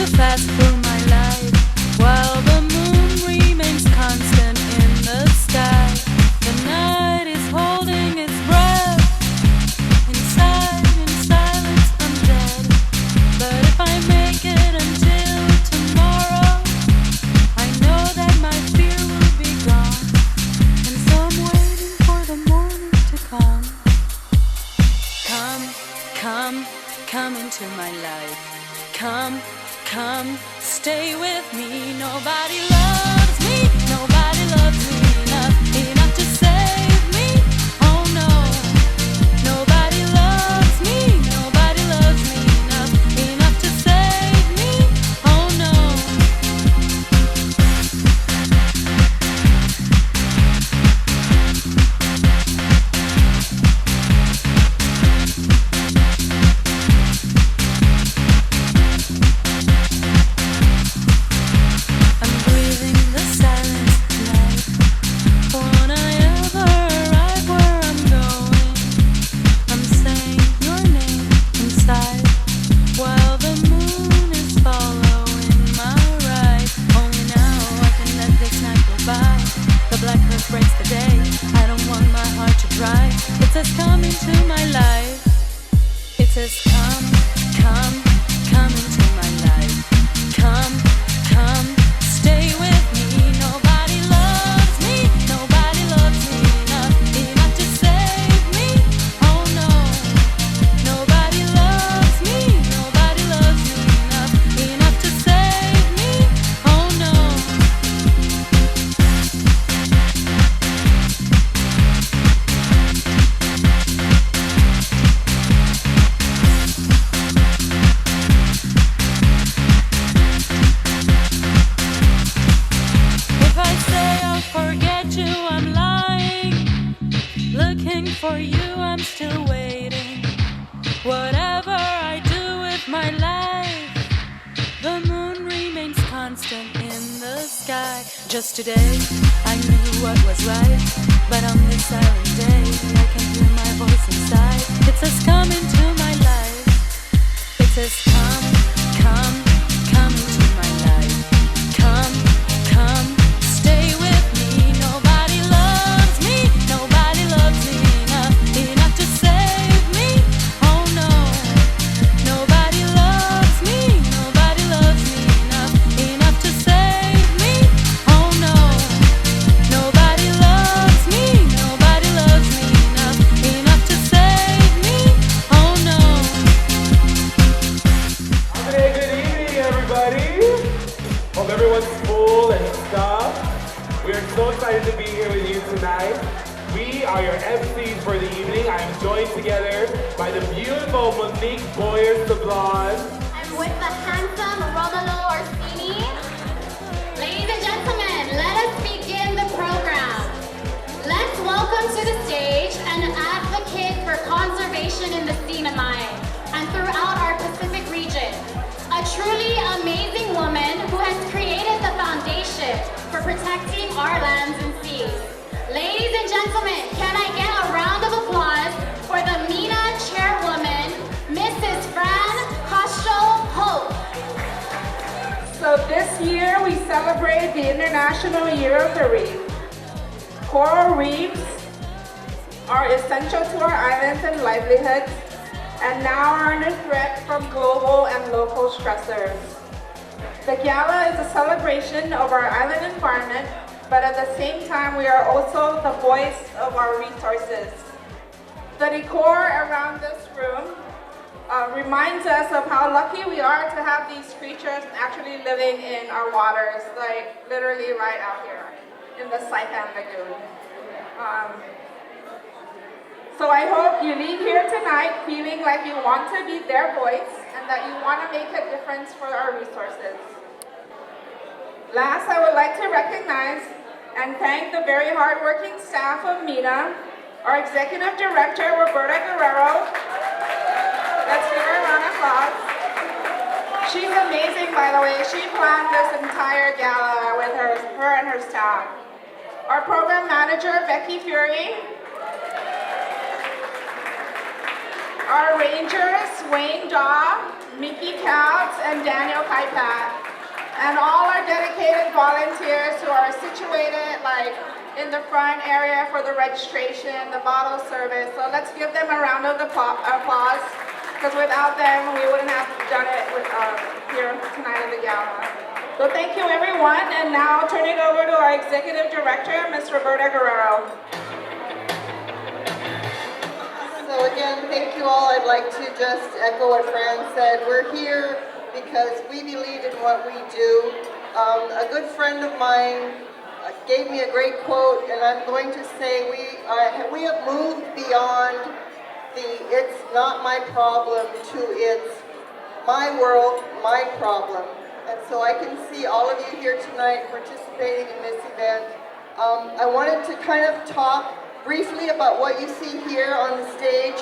fast through my life, while the moon remains constant in the sky. The night is holding its breath. Inside, in silence, I'm dead. But if I make it until tomorrow, I know that my fear will be gone. And so I'm waiting for the morning to come. Come into my life. Come, stay with me. Nobody loves me enough to save me. Oh no, nobody loves me enough to save me. Oh no. Breaks the day. I don't want my heart to dry. It says come into my life. It says come into my life. Come, stay with me. Nobody loves me enough to save me. Oh no, nobody loves me enough to save me. Oh no. For you, I'm still waiting. Whatever I do with my life, the moon remains constant in the sky. Just today, I knew what was right, but on this silent day, I can hear my voice inside. It says come into my life. It says come into my life. Come, stay with me. Nobody loves me enough to save me. Oh no, nobody loves me enough to save me. Oh no, nobody loves me enough to save me. Oh no. Good evening, everybody. Hope everyone's full and stuffed. We are so excited to be here with you tonight. We are your MCs for the evening. I am joined together by the beautiful Monique Boyer-Sablon. I'm with the handsome Romolo Orsini. Ladies and gentlemen, let us begin the program. Let's welcome to the stage an advocate for conservation in the Sinamay and throughout our Pacific region. A truly amazing woman who has created the foundation for protecting our lands and seas. Ladies and gentlemen, can I get a round of applause for the MENA chairwoman, Mrs. Fran Castro Hope. So this year we celebrate the International Year of the Reef. Coral reefs are essential to our islands and livelihoods, and now are under threat from global and local stressors. The Gala is a celebration of our island environment, but at the same time we are also the voice of our resources. The decor around this room reminds us of how lucky we are to have these creatures actually living in our waters, like literally right out here in the Saipan Lagoon. So I hope you leave here tonight feeling like you want to be their voice and that you want to make a difference for our resources. Last, I would like to recognize and thank the very hardworking staff of MENA, our Executive Director, Roberta Guerrero. Let's give her a round of applause. She's amazing, by the way. She planned this entire gala with her and her staff. Our Program Manager, Becky Fury. Our Rangers, Wayne Daw, Mickey Cab, Scouts and Daniel Kaipat, and all our dedicated volunteers who are situated like in the front area for the registration, the bottle service. So let's give them a round of applause, because without them, we wouldn't have done it here tonight at the gala. So thank you, everyone, and now I'll turn it over to our Executive Director, Ms. Roberta Guerrero. So again, thank you all. I'd like to just echo what Fran said. We're here because we believe in what we do. A good friend of mine gave me a great quote, and I'm going to say we have moved beyond the "it's not my problem" to "it's my world, my problem." And so I can see all of you here tonight participating in this event. I wanted to kind of talk briefly about what you see here on the stage.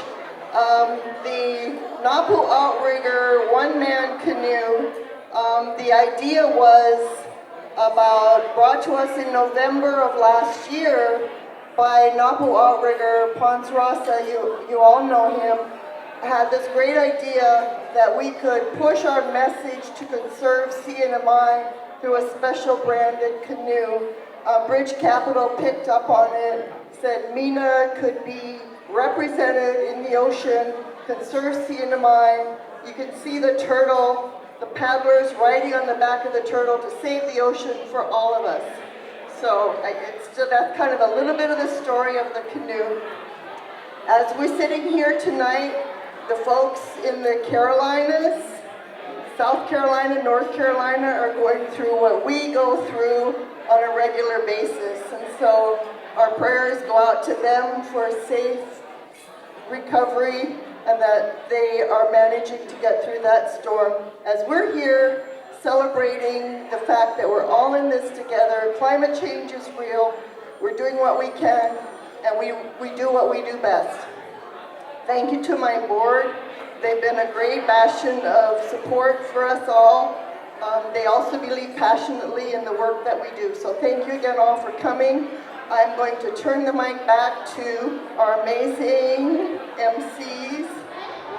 The Napu Outrigger one-man canoe. The idea was brought to us in November of last year by Napu Outrigger, Ponce Rasa, you all know him, had this great idea that we could push our message to conserve CNMI through a special branded canoe. Bridge Capital picked up on it, said MENA could be represented in the ocean, conserve CNMI. You can see the turtle, the paddlers riding on the back of the turtle to save the ocean for all of us. So that's kind of a little bit of the story of the canoe. As we're sitting here tonight, the folks in the Carolinas, South Carolina, North Carolina are going through what we go through on a regular basis. And so our prayers go out to them for safe recovery and that they are managing to get through that storm. As we're here celebrating the fact that we're all in this together, climate change is real, we're doing what we can, and we do what we do best. Thank you to my board. They've been a great bastion of support for us all. They also believe passionately in the work that we do. So thank you again all for coming. I'm going to turn the mic back to our amazing MCs.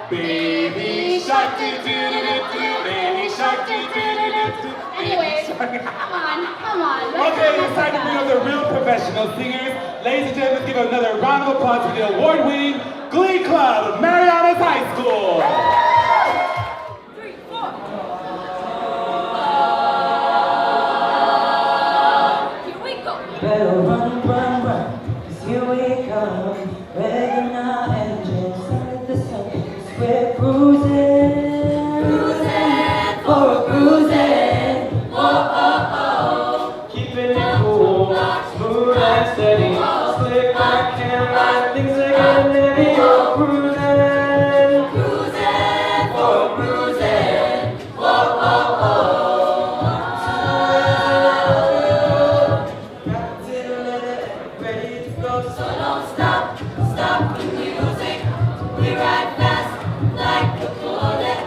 Baby shark do do do do, baby shark do do do do. Anyway, come on. Okay, it's time to bring up the real professional singers. Ladies and gentlemen, let's give another round of applause for the award-winning Glee Club of Mariana's High School. 3, 4. Here we go. Better run, run, run, 'cause here we come. Revving our engines, set the sun, 'cause we're cruising. Cruising, for a cruising. Whoa, oh, oh. Keeping it cool, smooth and steady. Slick like camera, things are getting heavy. Oh, cruising. Cruising, for a cruising. Whoa, oh, oh. Ready to go, so don't stop, stop the music. We ride fast like a bullet.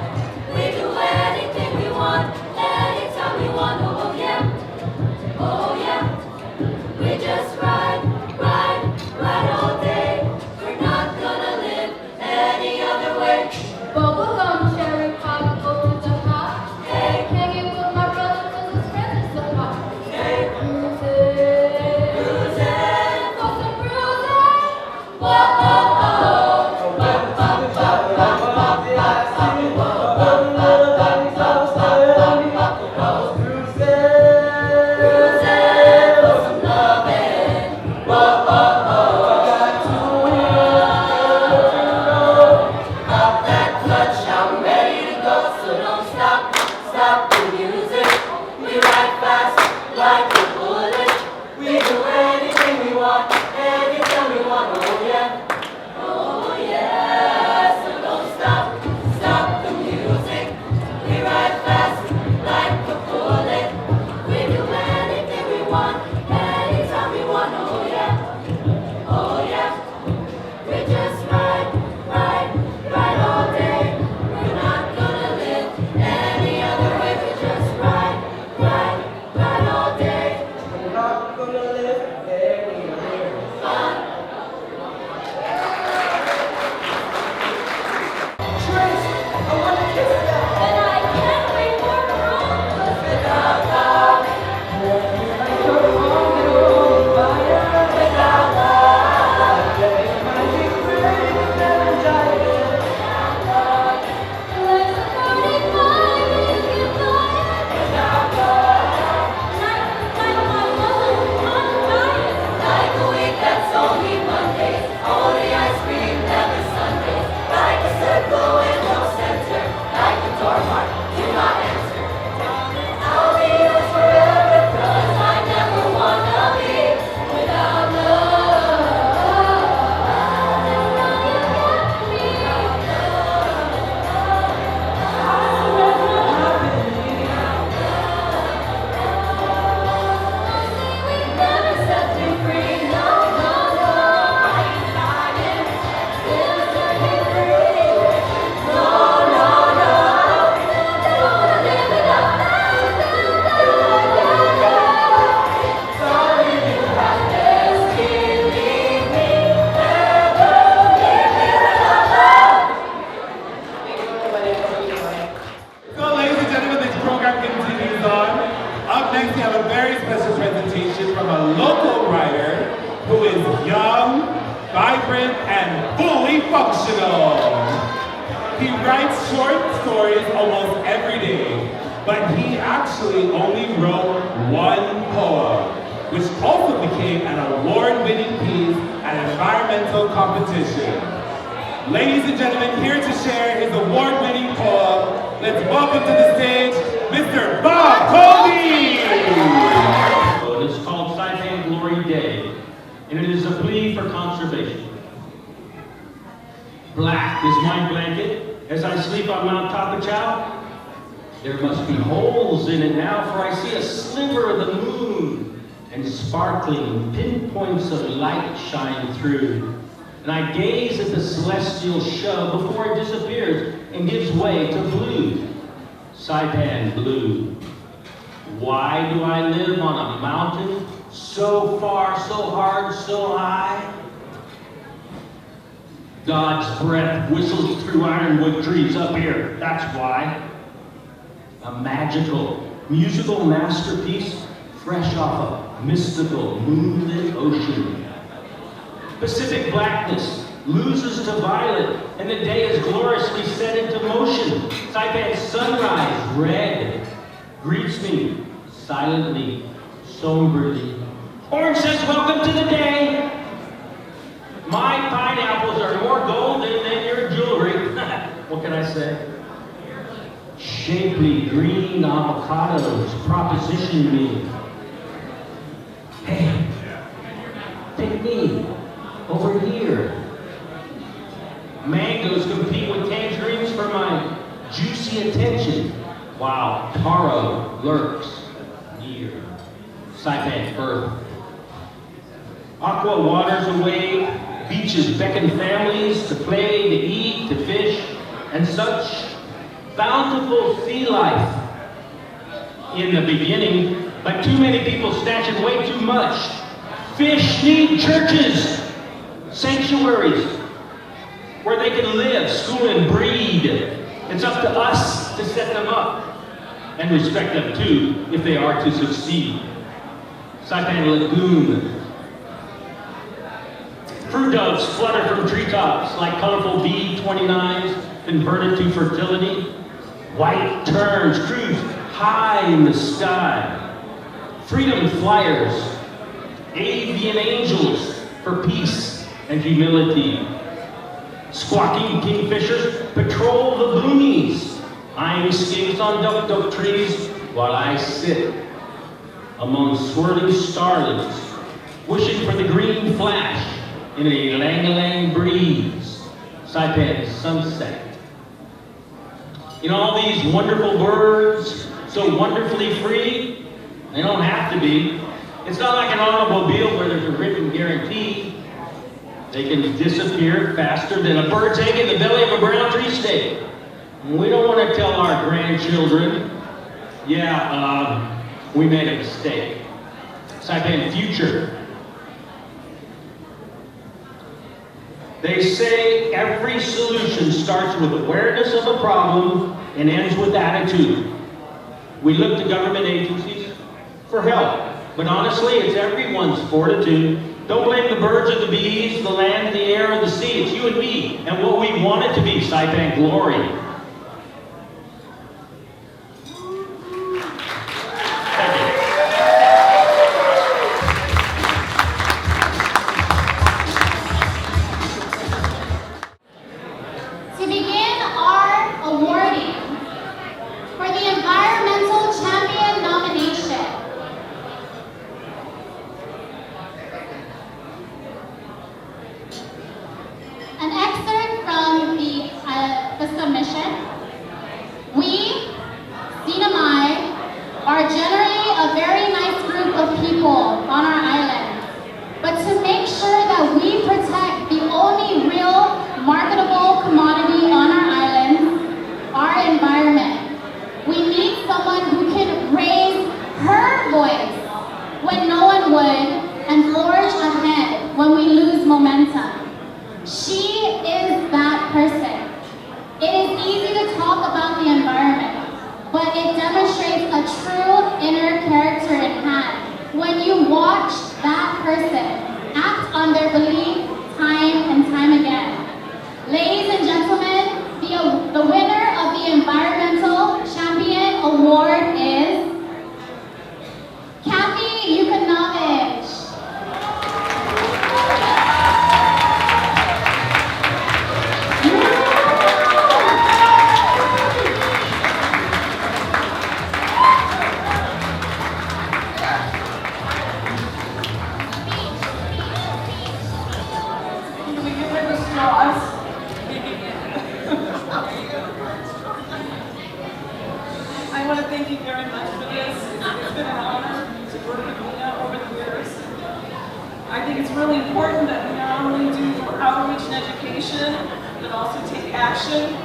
We do anything we want, anytime we want. Oh yeah, oh yeah. We just ride, ride, ride all day. We're not gonna live any other way. Bubblegum, cherry pop, go to the hop. Hey, Hanging with my brother 'cause his friend is so hot. hey, Cruising, cruising. for some cruising. Whoa, oh, oh. Ba, ba, ba, ba, ba, the ice cream. Everybody's all standing. Cruising, cruising for some loving. Whoa, oh, oh. Got 2 wheels to go. Got that clutch, I'm ready to go. So don't stop, stop the music. We ride fast like a bullet. We do anything we want, anytime we want. Oh yeah, oh yeah. So don't stop, stop the music. We ride fast like a bullet. We do anything we want, anytime we want. Oh yeah, oh yeah. We just ride, ride, ride all day. We're not gonna live any other way. We next we have a very special presentation from a local writer who is young, vibrant, and fully functional. He writes short stories almost every day, but he actually only wrote one poem, which also became an award-winning piece at an environmental competition. Ladies and gentlemen, here to share his award-winning poem, let's welcome to the stage, Mr. Bob Cody! It is called Saipan Glory Day, and it is a plea for conservation. Black is my blanket as I sleep on Mount Tapachow. There must be holes in it now, for I see a sliver of the moon, and sparkling pinpoints of light shine through. And I gaze at the celestial show before it disappears and gives way to blue. Saipan blue. Why do I live on a mountain so far, so hard, so high? God's breath whistles through ironwood trees up here, that's why. A magical, musical masterpiece fresh off a mystical, moonlit ocean. Pacific blackness loses to violet, and the day is gloriously set into motion. Saipan's sunrise, red, greets me silently, somberly. Orange says, welcome to the day. My pineapples are more golden than your jewelry. What can I say? Shapely green avocados proposition me. Hey, pick me. Over here. Mangoes compete with tangerines for my juicy attention, while taro lurks near Saipan earth. Aqua waters away, beaches beckon families to play, to eat, to fish, and such bountiful sea life. In the beginning, but too many people snatching way too much. Fish need churches, sanctuaries, where they can live, school, and breed. It's up to us to set them up and respect them too, if they are to succeed. Saipan Lagoon. Fruit doves flutter from treetops like colorful B-29s converted to fertility. White terns cruise high in the sky. Freedom flyers, avian angels for peace and humility. Squawking kingfishers patrol the boonies, eyeing skinks on duck trees while I sit among swirling starlets, wishing for the green flash in a lang-lang breeze. Saipan sunset. You know, all these wonderful birds, so wonderfully free, they don't have to be. It's not like an automobile where there's a written guarantee. They can disappear faster than a bird's egg in the belly of a brown tree steak. We don't want to tell our grandchildren, yeah, we made a mistake. Saipan future. They say every solution starts with awareness of a problem and ends with attitude. We look to government agencies for help, but honestly, it's everyone's fortitude. Don't blame the birds or the bees, the land, the air, or the sea. It's you and me, and what we want it to be, Saipan glory. Thank you. To begin our awarding for the Environmental Champion nomination, an excerpt from the submission it demonstrates a true inner character in hand. When you watch that person act on their belief time and time again. Ladies and gentlemen, the winner of the Environmental Champion Award is Kathy Yukonovich. I want to thank you very much for this. It's been an honor to work with Nina over the years. I think it's really important that we not only do outreach and education, but also take action.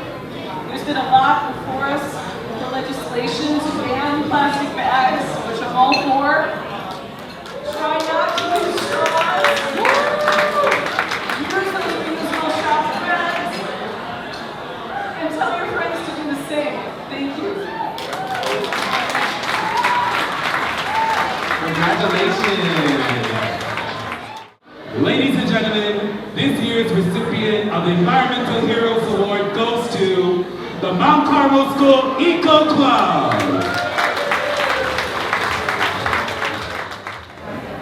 There's been a lot before us, the legislation to ban plastic bags, which I'm all for. Try not to use straws. Use those reusable shopping bags. And tell your friends to do the same. Thank you. Congratulations! Ladies and gentlemen, this year's recipient of the Environmental Heroes Award goes to the Mount Carmel School Eco Club.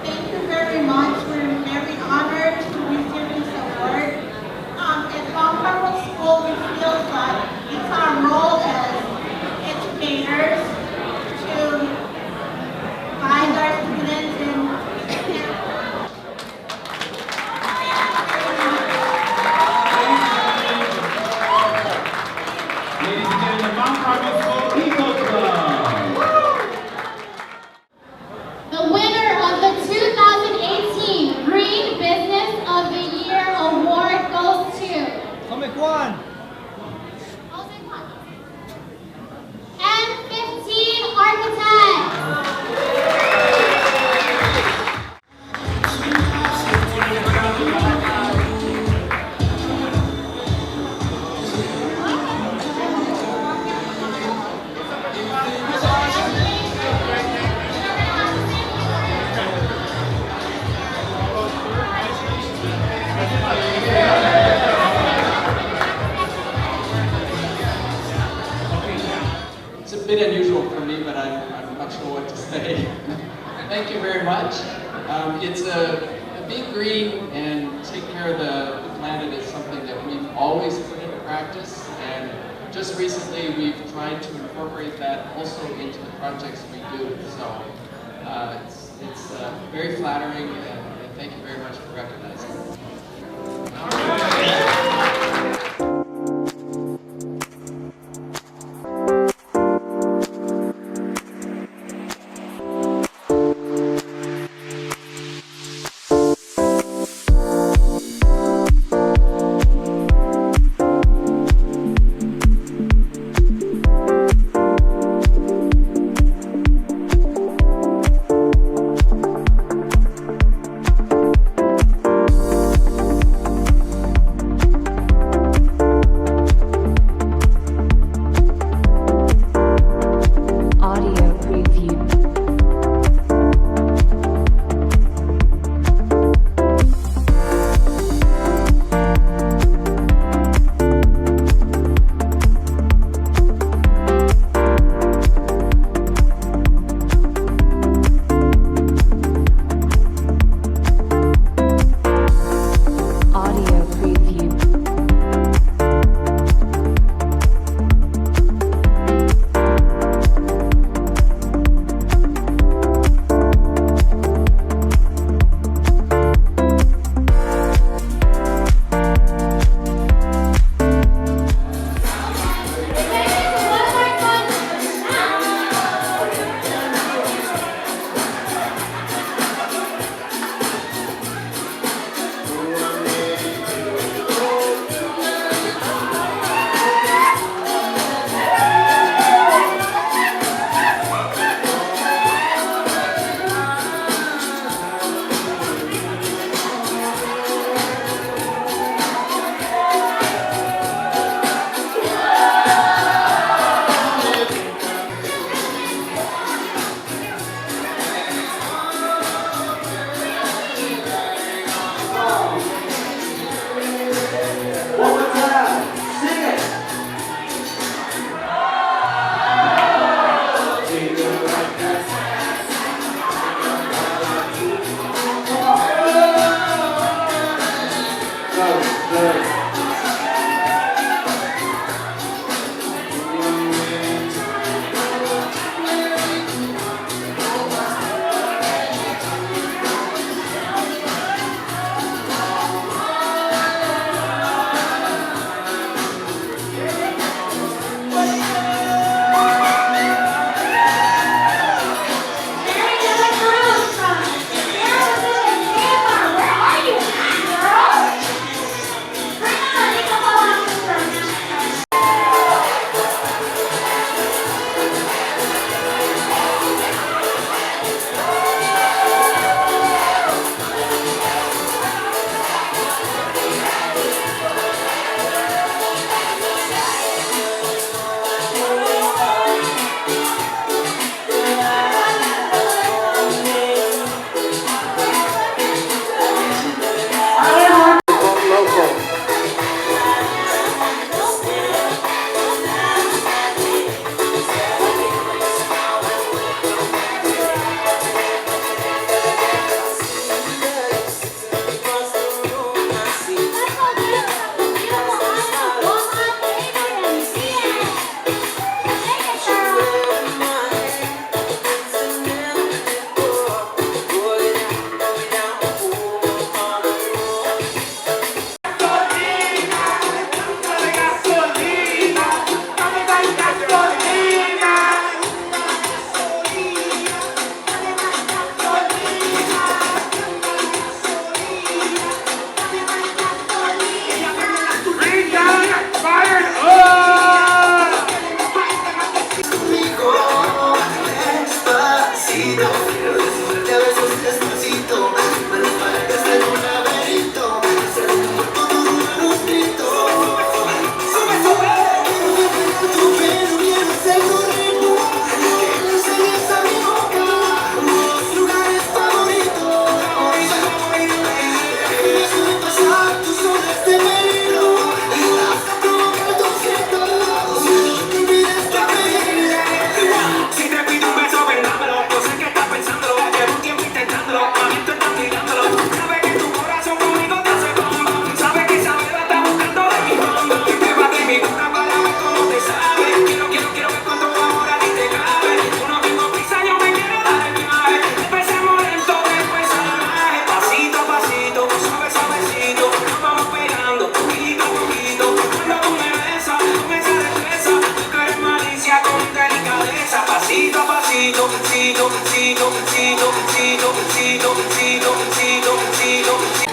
Thank you very much. We're very honored to receive this award. At Mount Carmel School, we feel that it's our role as educators to guide our students in Ladies and gentlemen, the Mount Carmel School Eco Club. The winner of the 2018 Green Business of the Year Award goes to N15 Architects. It's a bit unusual for me, but I'm not sure what to say. Thank you very much. It's a being green and take care of the planet is something that we've always put into practice, and just recently we've tried to incorporate that also into the projects we do. So it's very flattering, and thank you very much for recognizing it. see,